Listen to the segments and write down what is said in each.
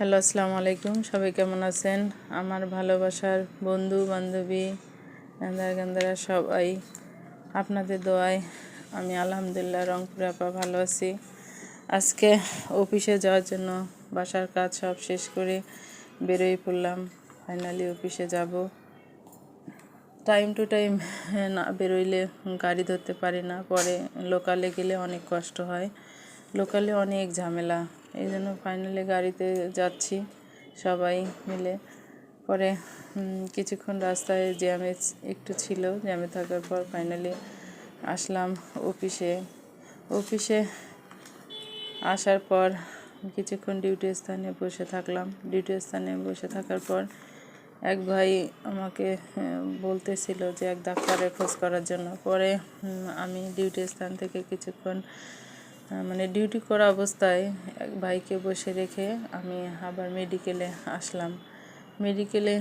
Hello, আসসালামু আলাইকুম। সবাই কেমন আছেন? আমার ভালোবাসার বন্ধু বান্ধবী গান্ধারা সবাই আপনাদের দোয়ায় আমি আলহামদুলিল্লাহ রংপুরে আপা ভালো আছি। আজকে অফিসে যাওয়ার জন্য বাসার কাজ সব শেষ করে বেরোই পড়লাম। ফাইনালি অফিসে যাব। টাইম টু টাইম না বেরোইলে গাড়ি ধরতে পারি না, পরে লোকালে গেলে অনেক কষ্ট হয়, লোকালে অনেক ঝামেলা। এই জন্য ফাইনালি গাড়িতে যাচ্ছি সবাই মিলে। পরে কিছুক্ষণ রাস্তায় জ্যামে একটু ছিল, জ্যামে থাকার পর ফাইনালি আসলাম অফিসে আসার পর কিছুক্ষণ ডিউটি স্থানে বসে থাকলাম। ডিউটি স্থানে বসে থাকার পর এক ভাই আমাকে বলতেছিল যে এক ডাক্তারের খোঁজ করার জন্য। পরে আমি ডিউটি স্থান থেকে কিছুক্ষণ ডিউটি করা অবস্থায় এক ভাইকে বসে রেখে আমি আবার মেডিকেলে আসলাম। মেডিকেলে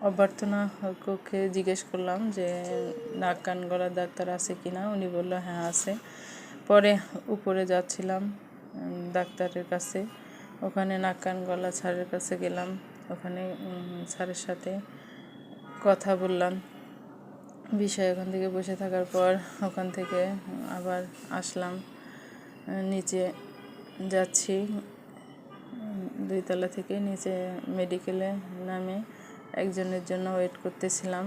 অভ্যর্থনা কক্ষে জিজ্ঞেস করলাম যে নাক কান গলার ডাক্তার আছে কিনা। উনি বললো হ্যাঁ আছে। পরে উপরে যাচ্ছিলাম ডাক্তারের কাছে, ওখানে নাক কান গলা স্যারের কাছে গেলাম। ওখানে স্যারের সাথে কথা বললাম বিষয়। ওখান থেকে বসে থাকার পর ওখান থেকে আবার আসলাম, নিচে যাচ্ছি। 2 তলা থেকে নিচে মেডিকেলে নামে একজনের জন্য ওয়েট করতেছিলাম,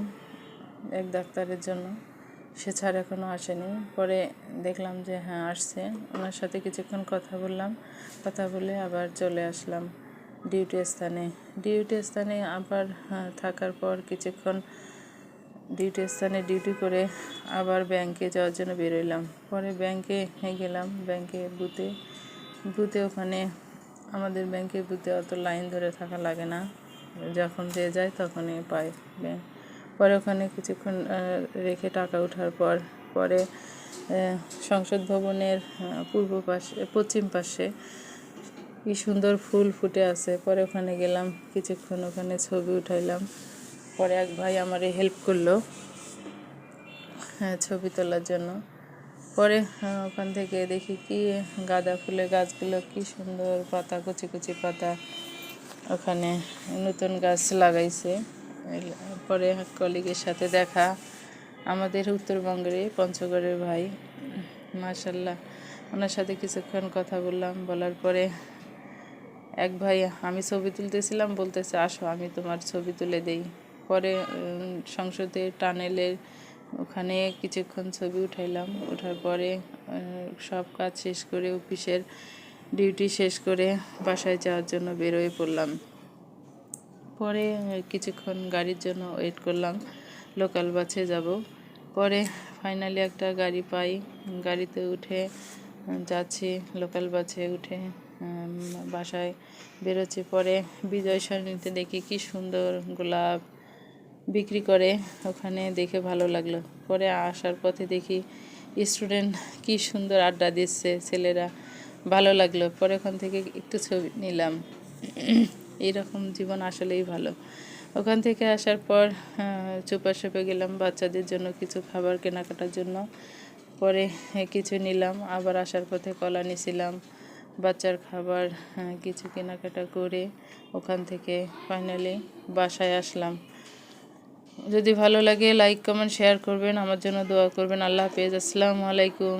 এক ডাক্তারের জন্য। সে স্যার এখনও আসেনি। পরে দেখলাম যে হ্যাঁ আসছে। ওনার সাথে কিছুক্ষণ কথা বললাম, কথা বলে আবার চলে আসলাম ডিউটি স্থানে আবার থাকার পর কিছুক্ষণ ডিউটি করে আবার ব্যাংকে যাওয়ার জন্য বেরোলাম। পরে ব্যাংকে গেলাম, ব্যাংকে বুথে ওখানে আমাদের ব্যাংকের বুথে অত লাইন ধরে থাকা লাগে না, যখন যে যায় তখনই পায় ব্যাংক। পরে ওখানে কিছুক্ষণ রেখে টাকা ওঠার পরে সংসদ ভবনের পশ্চিম পাশে কি সুন্দর ফুল ফুটে আছে। পরে ওখানে গেলাম, কিছুক্ষণ ওখানে ছবি উঠাইলাম। পরে এক ভাই আমারে হেল্প করলো ছবি তোলার জন্য। পরে ওখান থেকে দেখি কি গাঁদা ফুলের গাছগুলো কি সুন্দর পাতা, কুচি কুচি পাতা, ওখানে নতুন গাছ লাগাইছে। পরে কলিগের সাথে দেখা, আমাদের উত্তরবঙ্গের পঞ্চগড়ের ভাই, মাশাল্লাহ। ওনার সাথে কিছুক্ষণ কথা বললাম। বলার পরে এক ভাই, আমি ছবি তুলতেছিলাম, বলতেছে আসো আমি তোমার ছবি তুলে দেই। পরে সংসদের টানেলের ওখানে কিছুক্ষণ ছবি উঠাইলাম। ওঠার পরে সব কাজ শেষ করে অফিসের ডিউটি শেষ করে বাসায় যাওয়ার জন্য বেরোয় পড়লাম। পরে কিছুক্ষণ গাড়ির জন্য ওয়েট করলাম, লোকাল বাসে যাব। পরে ফাইনালি একটা গাড়ি পাই, গাড়িতে উঠে যাচ্ছি, লোকাল বাসে উঠে বাসায় বেরোচ্ছি। পরে বিজয় সরণিতে দেখি কি সুন্দর গোলাপ বিক্রি করে, ওখানে দেখে ভালো লাগলো। পরে আসার পথে দেখি স্টুডেন্ট কি সুন্দর আড্ডা দিচ্ছে ছেলেরা, ভালো লাগলো। পরে ওখান থেকে একটু ছবি নিলাম। এইরকম জীবন আসলেই ভালো। ওখান থেকে আসার পর সুপার শপে গেলাম বাচ্চাদের জন্য কিছু খাবার কেনাকাটার জন্য। পরে কিছু নিলাম, আবার আসার পথে কলা নিয়েছিলাম, বাচ্চার খাবার কিছু কেনাকাটা করে ওখান থেকে ফাইনালি বাসায় আসলাম। যদি ভালো লাগে লাইক কমেন্ট শেয়ার করবেন, আমার জন্য দোয়া করবেন। আল্লাহ হাফেজ, আসসালামু আলাইকুম।